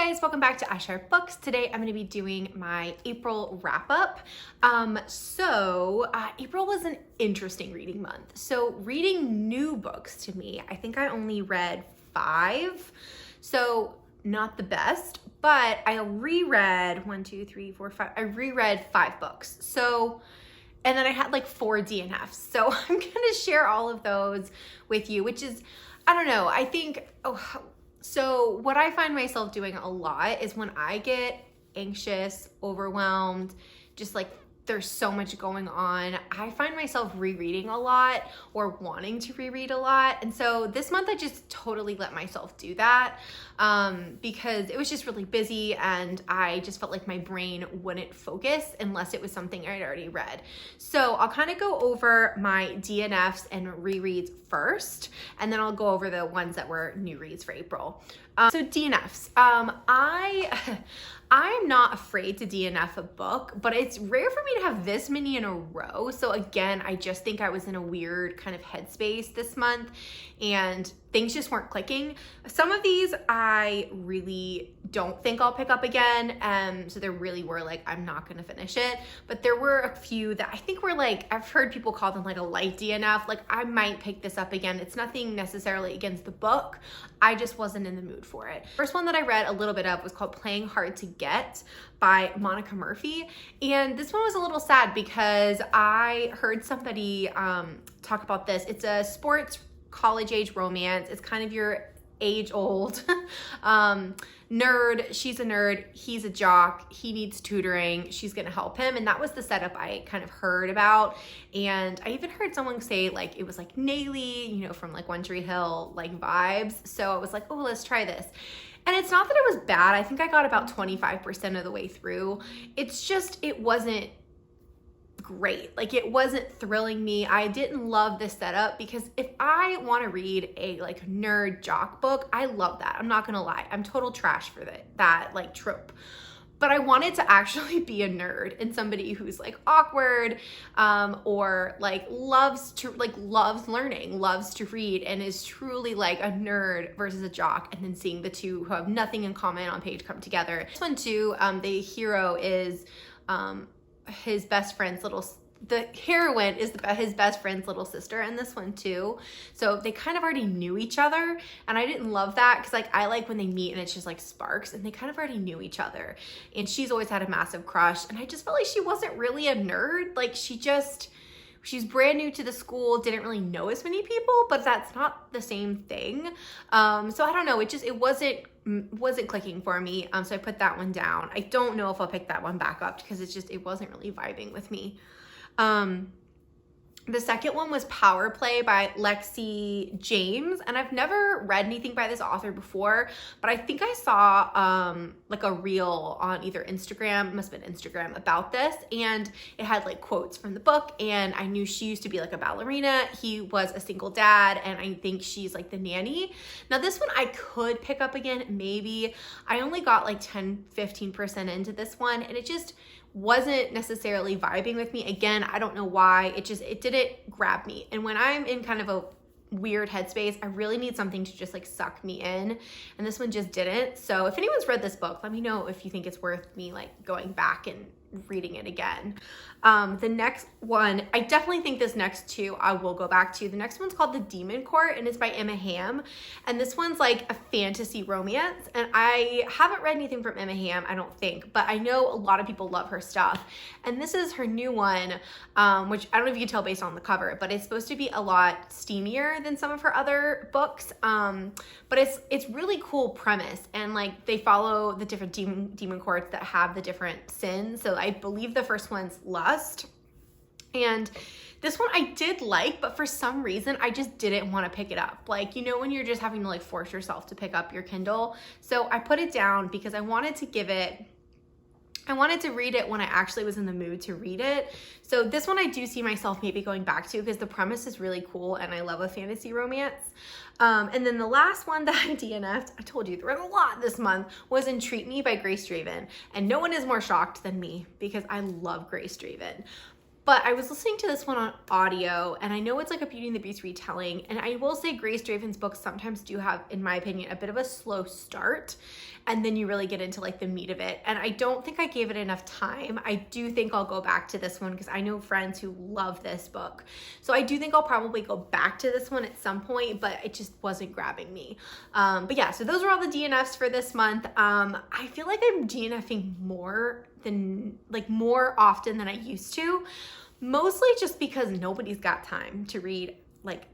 Guys, welcome back to iShare Books. Today I'm going to be doing my April wrap-up. April was an interesting reading month. So reading new books to me, I think I only read 5. So not the best, but I reread 5. I reread 5 books. And then I had like 4 DNFs. So I'm going to share all of those with you, which is, I don't know, so what I find myself doing a lot is when I get anxious, overwhelmed, just like there's so much going on, I find myself rereading a lot or wanting to reread a lot. And so this month I just totally let myself do that because it was just really busy and I just felt like my brain wouldn't focus unless it was something I'd already read. So I'll kind of go over my DNFs and rereads first, and then I'll go over the ones that were new reads for April. So DNFs. I'm not afraid to DNF a book, but it's rare for me to have this many in a row. So again, I just think I was in a weird kind of headspace this month and things just weren't clicking. Some of these I really don't think I'll pick up again. So there really were like, I'm not gonna finish it. But there were a few that I think were like, I've heard people call them like a light DNF. Like I might pick this up again. It's nothing necessarily against the book. I just wasn't in the mood for it. First one that I read a little bit of was called Playing Hard to Get by Monica Murphy. And this one was a little sad because I heard somebody talk about this. It's a sports college age romance. It's kind of your age old nerd. She's a nerd. He's a jock. He needs tutoring. She's going to help him. And that was the setup I kind of heard about. And I even heard someone say like, it was like Nayli, from like One Tree Hill, like vibes. So I was like, oh, let's try this. And it's not that it was bad. I think I got about 25% of the way through. It's just, it wasn't great. Like it wasn't thrilling me. I didn't love this setup because if I want to read a like nerd jock book, I love that. I'm not going to lie. I'm total trash for that like trope. But I wanted to actually be a nerd and somebody who's like awkward or like loves learning, loves to read, and is truly like a nerd versus a jock, and then seeing the two who have nothing in common on page come together. This one too, the hero is his best friend's the heroine is his best friend's little sister in this one too. So they kind of already knew each other, and I didn't love that because like I like when they meet and it's just like sparks, and they kind of already knew each other. And she's always had a massive crush, and I just felt like she wasn't really a nerd. Like she's brand new to the school, didn't really know as many people, but that's not the same thing. So I don't know, it wasn't clicking for me. So I put that one down. I don't know if I'll pick that one back up because it wasn't really vibing with me. The second one was Power Play by Lexi James, and I've never read anything by this author before, but I think I saw like a reel on either Instagram, it must have been Instagram, about this, and it had like quotes from the book, and I knew she used to be like a ballerina. He was a single dad, and I think she's like the nanny. Now this one I could pick up again, maybe. I only got like 10-15% into this one, and it just wasn't necessarily vibing with me. Again, I don't know why. It didn't grab me. And when I'm in kind of a weird headspace, I really need something to just like suck me in. And this one just didn't. So if anyone's read this book, let me know if you think it's worth me like going back and reading it again. The next one, I definitely think this next two I will go back to. The next one's called The Demon Court, and it's by Emma Hamm. And this one's like a fantasy romance. And I haven't read anything from Emma Hamm, I don't think, but I know a lot of people love her stuff. And this is her new one, which I don't know if you can tell based on the cover, but it's supposed to be a lot steamier than some of her other books. But it's really cool premise, and like they follow the different demon courts that have the different sins. So I believe the first one's lust, and this one I did like, but for some reason I just didn't want to pick it up. Like, when you're just having to like force yourself to pick up your Kindle. So I put it down because I wanted to read it when I actually was in the mood to read it. So this one I do see myself maybe going back to because the premise is really cool and I love a fantasy romance. And then the last one that I DNF'd, I told you there was a lot this month, was Entreat Me by Grace Draven. And no one is more shocked than me because I love Grace Draven. But I was listening to this one on audio, and I know it's like a Beauty and the Beast retelling, and I will say Grace Draven's books sometimes do have, in my opinion, a bit of a slow start, and then you really get into like the meat of it. And I don't think I gave it enough time. I do think I'll go back to this one because I know friends who love this book. So I do think I'll probably go back to this one at some point, but it just wasn't grabbing me. But yeah, so those are all the DNFs for this month. I feel like I'm DNFing more often than I used to, mostly just because nobody's got time to read like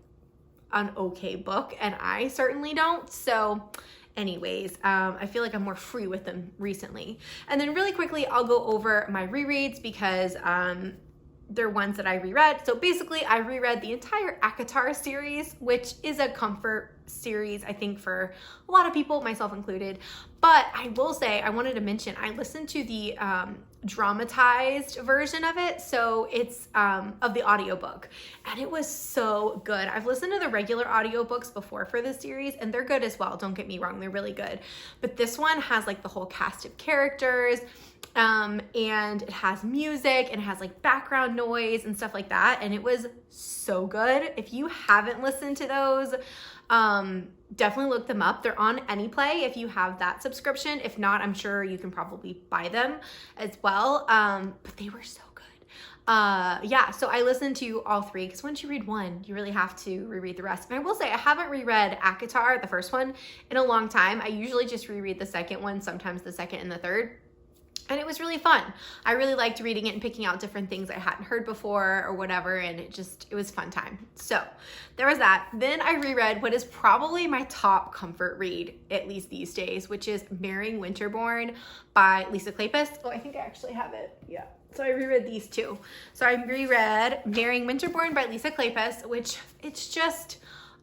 an okay book, and I certainly don't. So anyways, I feel like I'm more free with them recently. And then really quickly, I'll go over my rereads because they're ones that I reread. So basically, I reread the entire ACOTAR series, which is a comfort series, I think, for a lot of people, myself included. But I will say, I wanted to mention, I listened to the dramatized version of it. So it's of the audiobook, and it was so good. I've listened to the regular audiobooks before for this series, and they're good as well. Don't get me wrong, they're really good. But this one has like the whole cast of characters, and it has music, and it has like background noise and stuff like that. And it was so good. If you haven't listened to those, definitely look them up. They're on AnyPlay if you have that subscription. If not, I'm sure you can probably buy them as well. But they were so good. Yeah, so I listened to all three because once you read one, you really have to reread the rest. And I will say, I haven't reread ACOTAR, the first one, in a long time. I usually just reread the second one, sometimes the second and the third. And it was really fun. I really liked reading it and picking out different things I hadn't heard before or whatever, and it was fun time. So there was that. Then I reread what is probably my top comfort read, at least these days, which is Marrying Winterbourne by Lisa Kleypas. Oh, I think I actually have it. Yeah. So I reread these two. So I reread Marrying Winterbourne by Lisa Kleypas, which it's just,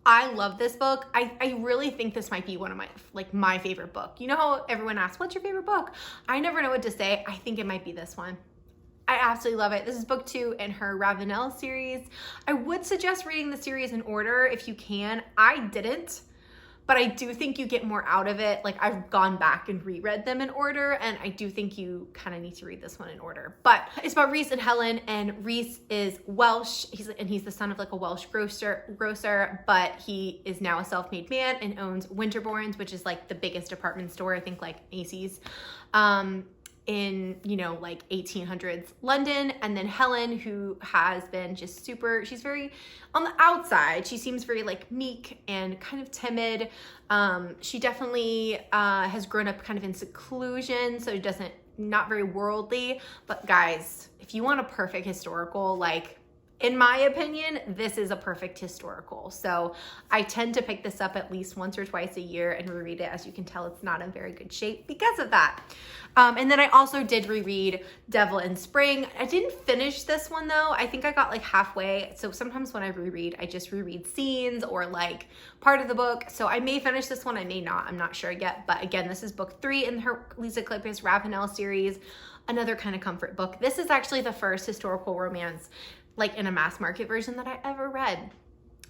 I love this book. I really think this might be one of my favorite book. You know how everyone asks, what's your favorite book? I never know what to say. I think it might be this one. I absolutely love it. This is book 2 in her Ravenel series. I would suggest reading the series in order if you can. I didn't, but I do think you get more out of it. Like, I've gone back and reread them in order, and I do think you kind of need to read this one in order. But it's about Rhys and Helen, and Rhys is Welsh. He's the son of like a Welsh grocer, but he is now a self-made man and owns Winterbourne's, which is like the biggest department store, I think, like Macy's, in, like 1800s London. And then Helen, who has been just she's very on the outside. She seems very like meek and kind of timid. She definitely has grown up kind of in seclusion, so not very worldly. But guys, if you want a perfect historical, like, in my opinion, this is a perfect historical. So I tend to pick this up at least once or twice a year and reread it. As you can tell, it's not in very good shape because of that. And then I also did reread Devil in Spring. I didn't finish this one though. I think I got like halfway. So sometimes when I reread, I just reread scenes or like part of the book. So I may finish this one, I may not. I'm not sure yet. But again, this is book 3 in her Lisa Kleypas Ravenel series. Another kind of comfort book. This is actually the first historical romance like in a mass market version that I ever read.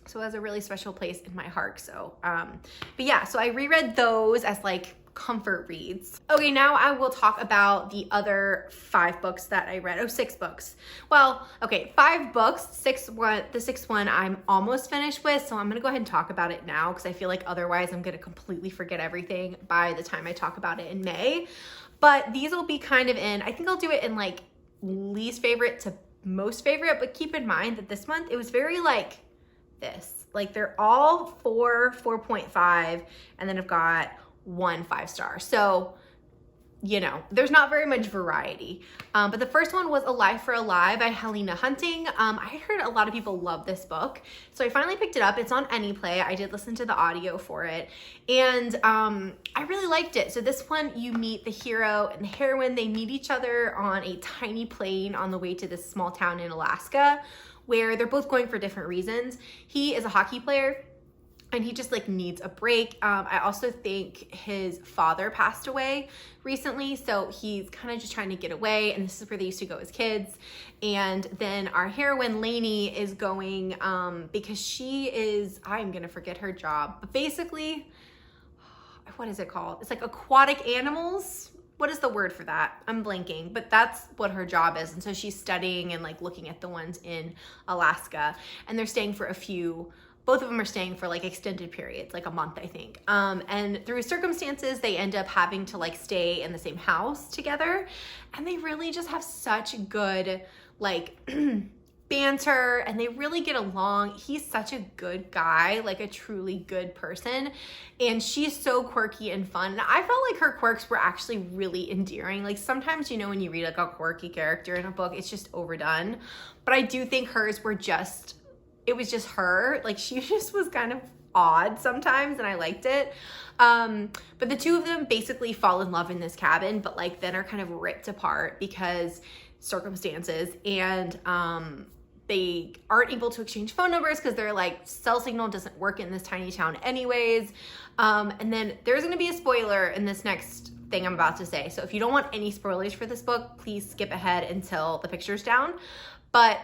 So it has a really special place in my heart. So, but yeah, so I reread those as like comfort reads. Okay, now I will talk about the other 5 books that I read. 6 books. Well, okay, 5 books. The 6th one I'm almost finished with, so I'm gonna go ahead and talk about it now because I feel like otherwise I'm gonna completely forget everything by the time I talk about it in May. But these will be kind of I think I'll do it in like least favorite to most favorite, but keep in mind that this month it was very like this. Like, they're all 4, 4.5, and then I've got 1 5-star. So, there's not very much variety. But the first one was A Lie for a Lie by Helena Hunting. I heard a lot of people love this book, so I finally picked it up. It's on AnyPlay. I did listen to the audio for it, and I really liked it. So this one, you meet the hero and the heroine. They meet each other on a tiny plane on the way to this small town in Alaska, where they're both going for different reasons. He is a hockey player, and he just like needs a break. I also think his father passed away recently, so he's kind of just trying to get away, and this is where they used to go as kids. And then our heroine Lainey is going because I'm gonna forget her job, but basically, what is it called? It's like aquatic animals what is the word for that? I'm blanking, but that's what her job is. And so she's studying and like looking at the ones in Alaska, and they're staying for both of them are staying for like extended periods, like a month, I think. And through circumstances, they end up having to like stay in the same house together. And they really just have such good like banter, and they really get along. He's such a good guy, like a truly good person. And she's so quirky and fun. And I felt like her quirks were actually really endearing. Like sometimes, you know, when you read like a quirky character in a book, it's just overdone. But I do think hers were just, it was just her. Like she just was kind of odd sometimes, and I liked it. But the two of them basically fall in love in this cabin, but like then are kind of ripped apart because circumstances, and they aren't able to exchange phone numbers because their like cell signal doesn't work in this tiny town anyways. And then there's going to be a spoiler in this next thing I'm about to say. So if you don't want any spoilers for this book, please skip ahead until the picture's down. But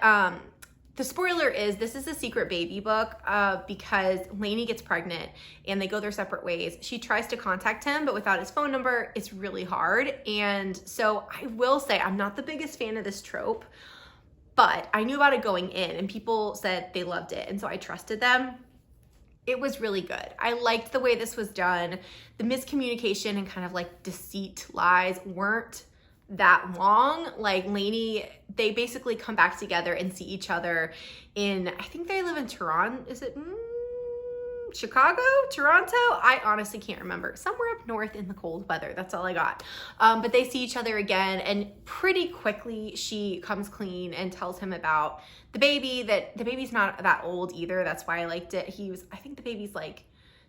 the spoiler is this is a secret baby book because Lainey gets pregnant and they go their separate ways. She tries to contact him, but without his phone number, it's really hard. And so I will say I'm not the biggest fan of this trope, but I knew about it going in and people said they loved it. And so I trusted them. It was really good. I liked the way this was done. The miscommunication and kind of like deceit lies weren't that long. Like Lainey, they basically come back together and see each other in, I think they live in Toronto. Is it Chicago? Toronto? I honestly can't remember. Somewhere up north in the cold weather. That's all I got. But they see each other again, and pretty quickly she comes clean and tells him about the baby, that the baby's not that old either. That's why I liked it. I think the baby's like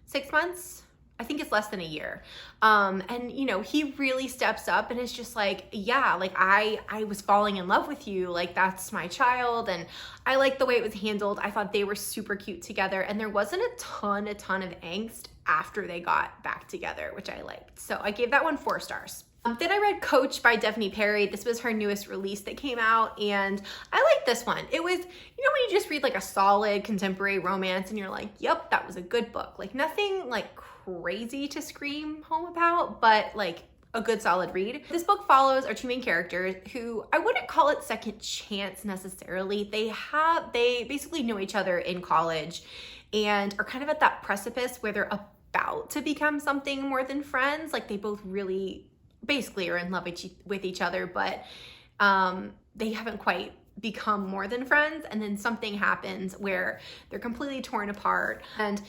6 months. I think it's less than a year. And you know, he really steps up and is just like, yeah, like I was falling in love with you. Like that's my child. And I like the way it was handled. I thought they were super cute together, and there wasn't a ton of angst after they got back together, which I liked. So I gave that one 4 stars. Then I read Coach by Daphne Perry. This was her newest release that came out, and I liked this one. It was, you know, when you just read like a solid contemporary romance and you're like, yep, that was a good book. Like nothing like crazy to scream home about, but like a good solid read. This book follows our 2 main characters who I wouldn't call it second chance necessarily. They basically know each other in college and are kind of at that precipice where they're about to become something more than friends. Like they both really basically are in love with each other, but they haven't quite become more than friends. And then something happens where they're completely torn apart, and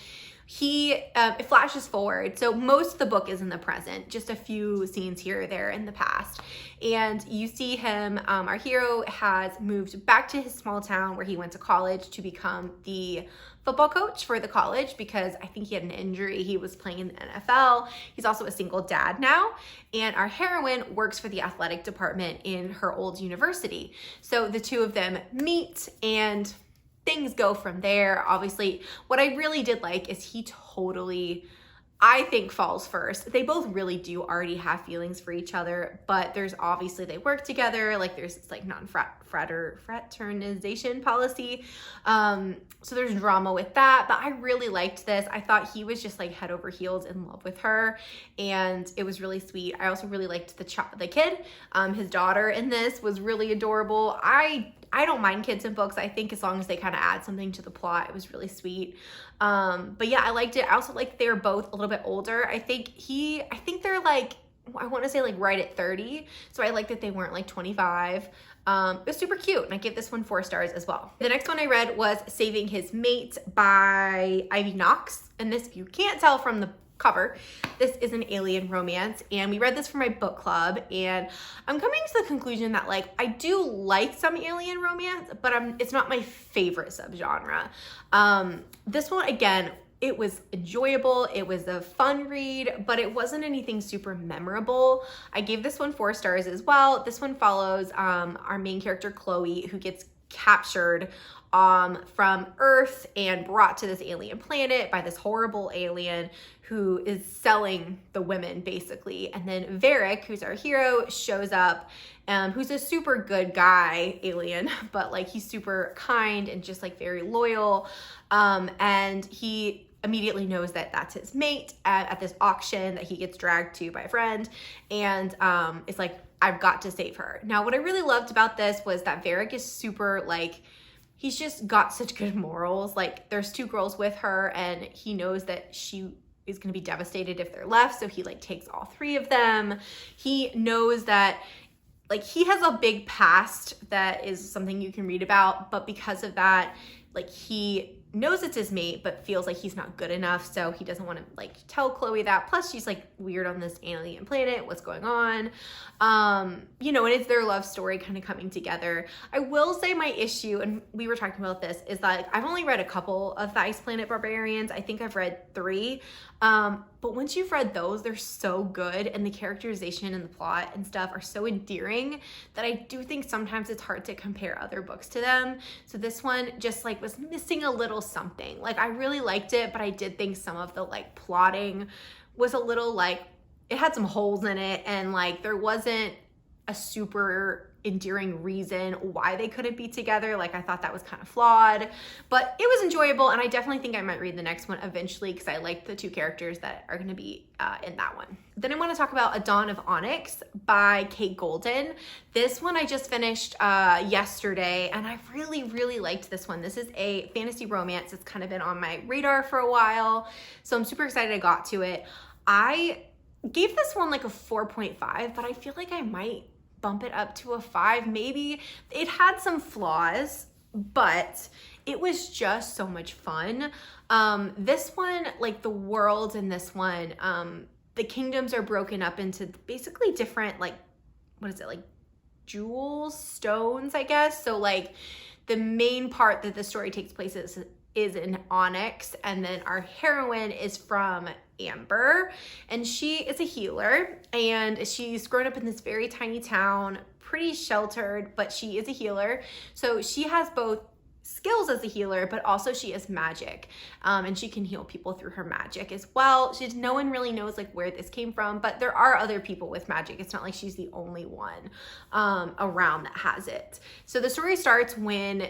it flashes forward. So most of the book is in the present, just a few scenes here or there in the past. And you see him, our hero has moved back to his small town where he went to college to become the football coach for the college because I think he had an injury. He was playing in the NFL. He's also a single dad now. And our heroine works for the athletic department in her old university. So the two of them meet and things go from there. Obviously, what I really did like is he totally, I think, falls first. They both really do already have feelings for each other, but there's obviously, they work together. Like there's this like fraternization policy. So there's drama with that, but I really liked this. I thought he was just like head over heels in love with her, and it was really sweet. I also really liked the kid. His daughter in this was really adorable. I don't mind kids in books. I think as long as they kind of add something to the plot, it was really sweet. But yeah, I liked it. I also like they're both a little bit older. I think they're like, I want to say like right at 30. So I like that they weren't like 25. It was super cute, and I gave this one 4 stars as well. The next one I read was Saving His Mate by Ivy Knox. And this, if you can't tell from the cover, this is an alien romance, and we read this for my book club, and I'm coming to the conclusion that like I do like some alien romance, but it's not my favorite subgenre. This one, again, it was enjoyable. It was a fun read, but it wasn't anything super memorable. I gave this one 4 stars as well. This one follows our main character Chloe, who gets captured from Earth and brought to this alien planet by this horrible alien who is selling the women basically. And then Varric, who's our hero, shows up, who's a super good guy alien, but like he's super kind and just like very loyal. And he immediately knows that that's his mate at this auction that he gets dragged to by a friend, and it's like, I've got to save her. Now, what I really loved about this was that Varric is super, like, he's just got such good morals. Like, there's 2 girls with her, and he knows that she is going to be devastated if they're left, so he, like, takes all 3 of them. He knows that, like, he has a big past that is something you can read about, but because of that, like, he knows it's his mate, but feels like he's not good enough, so he doesn't want to, like, tell Chloe that. Plus, she's, like, weird on this alien planet. What's going on? You know, and it's their love story kind of coming together. I will say my issue, and we were talking about this, is that, like, I've only read a couple of the Ice Planet Barbarians. I think I've read 3. But once you've read those, they're so good, and the characterization and the plot and stuff are so endearing that I do think sometimes it's hard to compare other books to them. So this one just, like, was missing a little something. Like, I really liked it, but I did think some of the, like, plotting was a little, like, it had some holes in it, and, like, there wasn't a super endearing reason why they couldn't be together. Like, I thought that was kind of flawed, but it was enjoyable, and I definitely think I might read the next one eventually because I like the 2 characters that are going to be in that one. Then I want to talk about A Dawn of Onyx by Kate Golden. This one I just finished yesterday, and I really, really liked this one. This is a fantasy romance. It's kind of been on my radar for a while, so I'm super excited I got to it. I gave this one like a 4.5, but I feel like I might bump it up to a 5. Maybe it had some flaws, but it was just so much fun. This one, like, the world in this one, the kingdoms are broken up into basically different, like, what is it, like, jewels, stones, I guess. So, like, the main part that the story takes place is in Onyx, and then our heroine is from Amber, and she is a healer, and she's grown up in this very tiny town, pretty sheltered, but she is a healer. So she has both skills as a healer, but also she has magic, and she can heal people through her magic as well. No one really knows, like, where this came from, but there are other people with magic. It's not like she's the only one around that has it. So the story starts when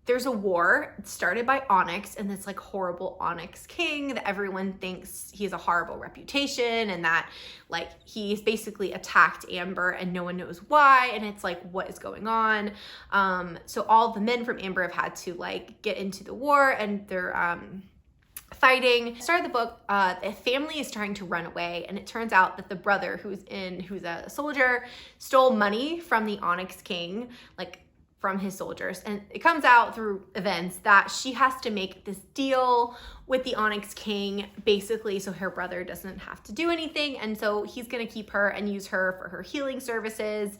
there's a war started by Onyx, and this, like, horrible Onyx king that everyone thinks he has a horrible reputation, and that, like, he's basically attacked Amber and no one knows why, and it's like, what is going on? So all the men from Amber have had to, like, get into the war, and they're fighting. Start of the book, the family is trying to run away, and it turns out that the brother who's a soldier stole money from the Onyx king, like, from his soldiers, and it comes out through events that she has to make this deal with the Onyx king, basically, so her brother doesn't have to do anything, and so he's gonna keep her and use her for her healing services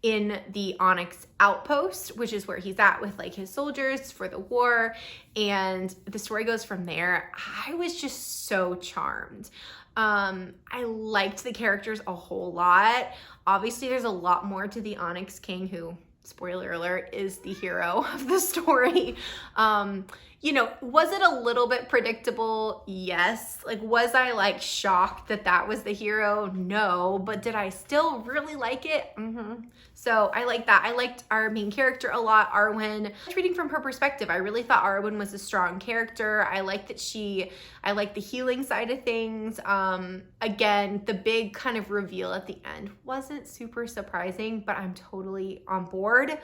in the Onyx outpost, which is where he's at with, like, his soldiers for the war, and the story goes from there. I was just so charmed. I liked the characters a whole lot. Obviously, there's a lot more to the Onyx king, who, spoiler alert, is the hero of the story. You know, was it a little bit predictable? Yes. Like, was I, like, shocked that that was the hero? No. But did I still really like it? So I like that. I liked our main character a lot, Arwen. Reading from her perspective, I really thought Arwen was a strong character. I like that I like the healing side of things. Again, the big kind of reveal at the end wasn't super surprising, but I'm totally on board.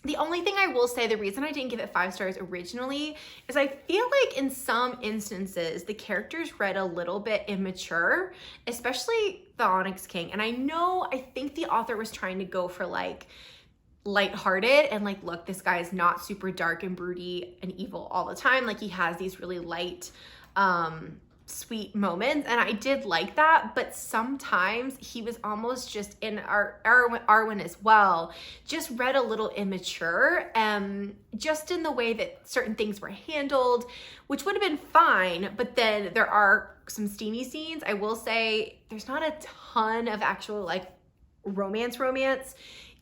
The only thing I will say, the reason I didn't give it 5 stars originally is I feel like in some instances, the characters read a little bit immature, especially the Onyx King. And I think the author was trying to go for, like, lighthearted and, like, look, this guy is not super dark and broody and evil all the time. Like, he has these really light, sweet moments, and I did like that, but sometimes he was almost just, in Arwen as well, just read a little immature, just in the way that certain things were handled, which would have been fine, but then there are some steamy scenes. I will say there's not a ton of actual, like, romance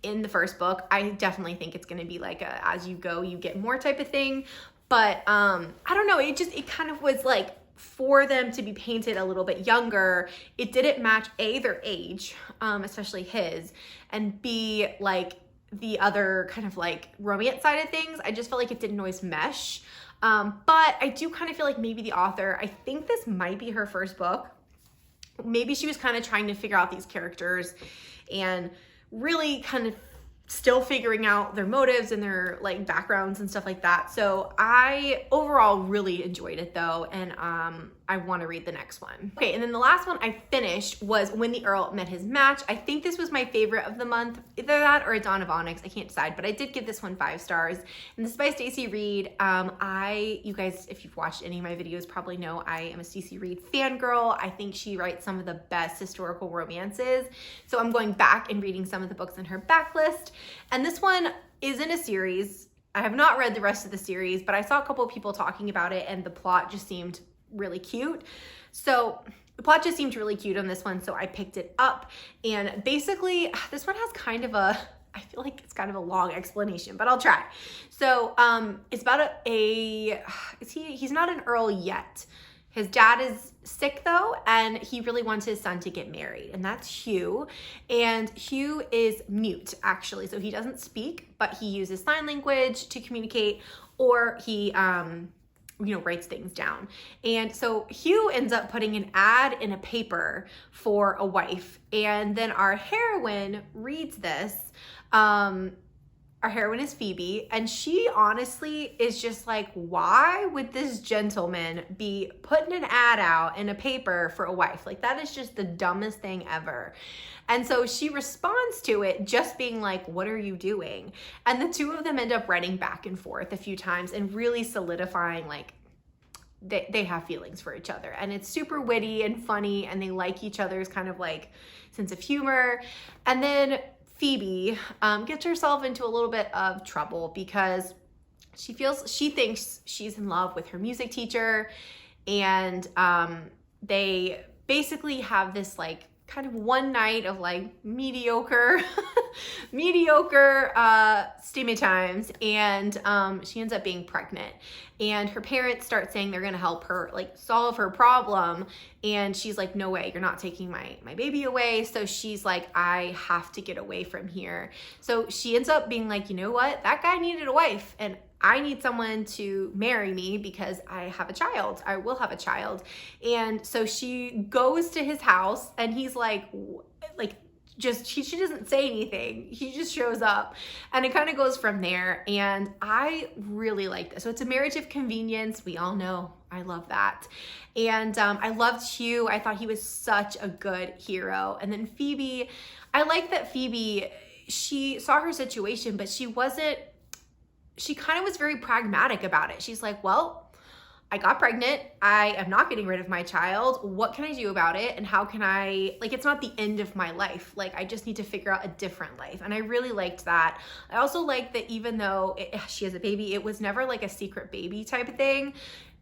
in the first book. I definitely think it's going to be like a as you go, you get more type of thing, but I don't know, it kind of was like, for them to be painted a little bit younger, it didn't match A, their age, especially his, and B, like, the other kind of, like, romance side of things. I just felt like it didn't always mesh. But I do kind of feel like maybe the author, I think this might be her first book. Maybe she was kind of trying to figure out these characters and really kind of still figuring out their motives and their like backgrounds and stuff like that. So I overall really enjoyed it though, and I want to read the next one. Okay, and then the last one I finished was When the Earl Met His Match. I think this was my favorite of the month, either that or A Dawn of Onyx. I can't decide, but I did give this one 5 stars. And this is by Stacey Reid. You guys, if you've watched any of my videos, probably know I am a Stacey Reid fangirl. I think she writes some of the best historical romances. So I'm going back and reading some of the books in her backlist. And this one is in a series. I have not read the rest of the series, but I saw a couple of people talking about it and the plot just seemed really cute. So the plot just seemed really cute on this one, so I picked it up. And basically, this one has kind of a, I feel like it's kind of a long explanation, but I'll try. So it's about he's not an earl yet. His dad is sick though, and he really wants his son to get married, and that's Hugh. And Hugh is mute actually, so he doesn't speak, but he uses sign language to communicate, or he writes things down. And so Hugh ends up putting an ad in a paper for a wife, and then our heroine reads this. Our heroine is Phoebe, and she honestly is just like, why would this gentleman be putting an ad out in a paper for a wife? Like, that is just the dumbest thing ever. And so she responds to it just being like, what are you doing? And the two of them end up writing back and forth a few times and really solidifying like they have feelings for each other. And it's super witty and funny, and they like each other's kind of like sense of humor. And then Phoebe gets herself into a little bit of trouble because she thinks she's in love with her music teacher, and they basically have this like kind of one night of like mediocre steamy times, and she ends up being pregnant, and her parents start saying they're gonna help her like solve her problem, and she's like, no way, you're not taking my baby away. So she's like, I have to get away from here. So she ends up being like, you know what, that guy needed a wife, and I need someone to marry me because I have a child. I will have a child. And so she goes to his house, and he's like she doesn't say anything. He just shows up, and it kind of goes from there. And I really like this. So it's a marriage of convenience. We all know I love that. And I loved Hugh. I thought he was such a good hero. And then Phoebe, I like that Phoebe, she saw her situation, but she kind of was very pragmatic about it. She's like, well, I got pregnant. I am not getting rid of my child. What can I do about it? And how can I, like, it's not the end of my life. Like, I just need to figure out a different life. And I really liked that. I also liked that even though she has a baby, it was never like a secret baby type of thing.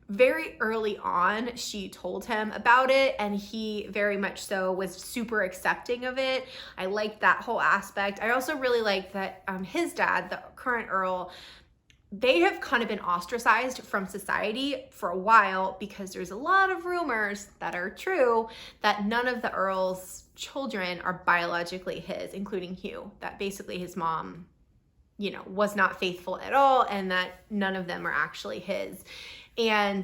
Very early on, she told him about it, and he very much so was super accepting of it. I liked that whole aspect. I also really liked that his dad, the current Earl, they have kind of been ostracized from society for a while because there's a lot of rumors that are true that none of the Earl's children are biologically his, including Hugh, that basically his mom, was not faithful at all, and that none of them are actually his. And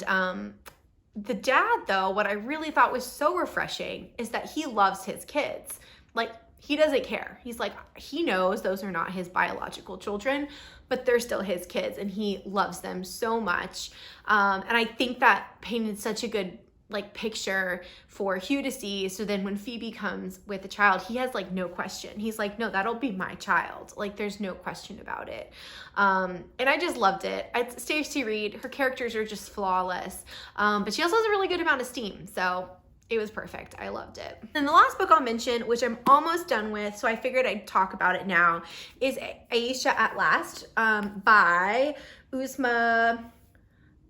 the dad, though, what I really thought was so refreshing is that he loves his kids. Like, he doesn't care. He's like, he knows those are not his biological children, but they're still his kids, and he loves them so much. And I think that painted such a good picture for Hugh to see. So then when Phoebe comes with a child, he has no question. He's like, no, that'll be my child. There's no question about it. And I just loved it. It's Stacey Reid. Her characters are just flawless. But she also has a really good amount of steam. So it was perfect. I loved it. And the last book I'll mention, which I'm almost done with, so I figured I'd talk about it now, is Aisha at Last by Uzma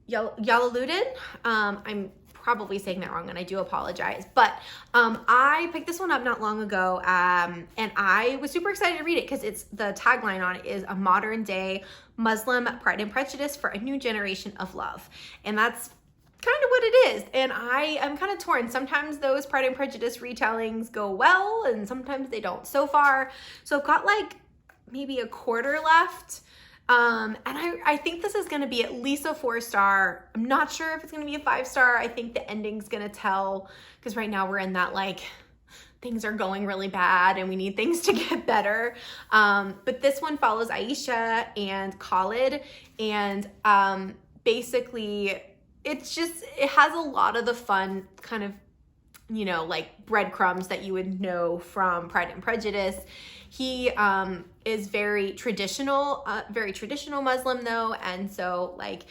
Jalaluddin. I'm probably saying that wrong, and I do apologize. But I picked this one up not long ago, and I was super excited to read it because the tagline on it is a modern day Muslim Pride and Prejudice for a new generation of love. And that's kind of what it is. And I am kind of torn. Sometimes those Pride and Prejudice retellings go well, and sometimes they don't so far. So I've got maybe a quarter left. And I think this is going to be at least a 4-star. I'm not sure if it's going to be a 5-star. I think the ending's going to tell, because right now we're in that like things are going really bad and we need things to get better. But this one follows Aisha and Khalid, and basically it has a lot of the fun kind of, you know, like breadcrumbs that you would know from Pride and Prejudice. He is very traditional Muslim though, and so like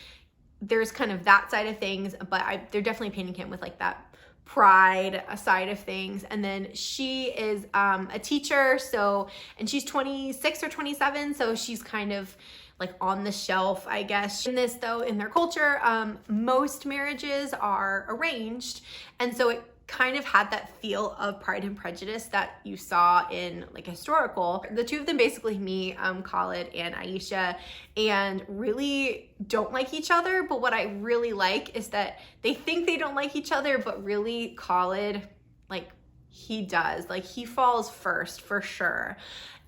there's kind of that side of things, but they're definitely painting him with like that pride side of things. And then she is a teacher, so, and she's 26 or 27, so she's kind of like on the shelf, I guess. In this though, in their culture, most marriages are arranged, and so it kind of had that feel of Pride and Prejudice that you saw in like historical. The two of them basically meet, Khalid and Aisha, and really don't like each other. But what I really like is that they think they don't like each other, but really Khalid, like he does, like he falls first for sure.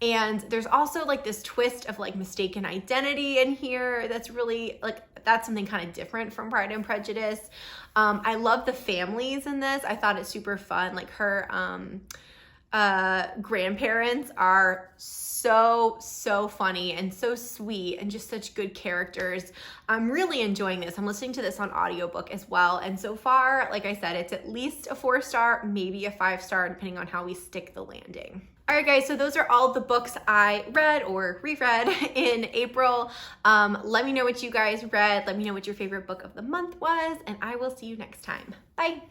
And there's also like this twist of like mistaken identity in here that's really like, that's something kind of different from Pride and Prejudice. I love the families in this. I thought it's super fun. Like her grandparents are so funny and so sweet and just such good characters. I'm really enjoying this. I'm listening to this on audiobook as well. And so far, like I said, it's at least a 4-star, maybe a 5-star, depending on how we stick the landing. All right, guys, so those are all the books I read or reread in April. Let me know what you guys read. Let me know what your favorite book of the month was, and I will see you next time. Bye.